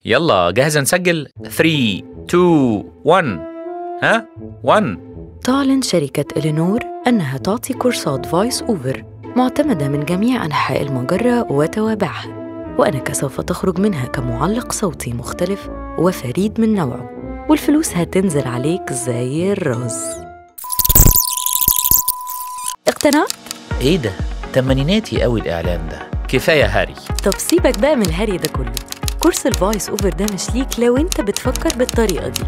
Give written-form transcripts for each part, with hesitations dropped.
يلا جاهزة نسجل؟ 3 2 1. ها؟ 1. تعلن شركة إلينور أنها تعطي كورسات فويس أوفر معتمدة من جميع أنحاء المجرة وتوابعها، وأنك سوف تخرج منها كمعلق صوتي مختلف وفريد من نوعه، والفلوس هتنزل عليك زي الرز. اقتنعت؟ ايه ده؟ تمانيناتي قوي الإعلان ده. كفاية هاري. طب سيبك بقى من الهري ده كله. كورس الفويس أوفر ده مش ليك لو أنت بتفكر بالطريقة دي.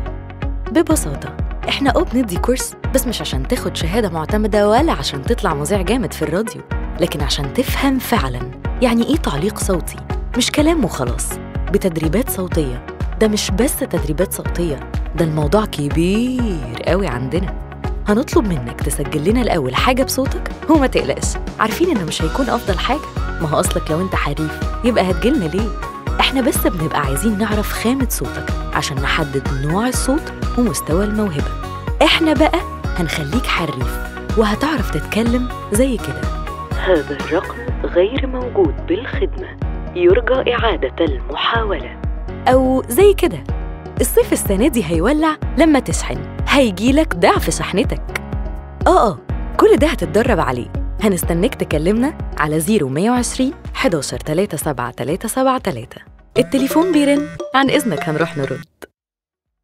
ببساطة إحنا بندي كورس بس مش عشان تاخد شهادة معتمدة ولا عشان تطلع مذيع جامد في الراديو، لكن عشان تفهم فعلاً يعني إيه تعليق صوتي، مش كلام وخلاص، بتدريبات صوتية. ده مش بس تدريبات صوتية، ده الموضوع كبير قوي عندنا. هنطلب منك تسجل لنا الأول حاجة بصوتك، وما تقلقش عارفين إنه مش هيكون أفضل حاجة، ما هو أصلك لو أنت حريف يبقى هتجيلنا ليه؟ إحنا بس بنبقى عايزين نعرف خامة صوتك عشان نحدد نوع الصوت ومستوى الموهبة. إحنا بقى هنخليك حريف وهتعرف تتكلم زي كده. هذا الرقم غير موجود بالخدمة، يرجى إعادة المحاولة. أو زي كده، الصيف السنة دي هيولع لما تشحن، هيجيلك ضعف شحنتك. كل ده هتتدرب عليه. هنستناك تكلمنا على 0120 11 37 373. التليفون بيرن، عن إذنك هنروح نرد.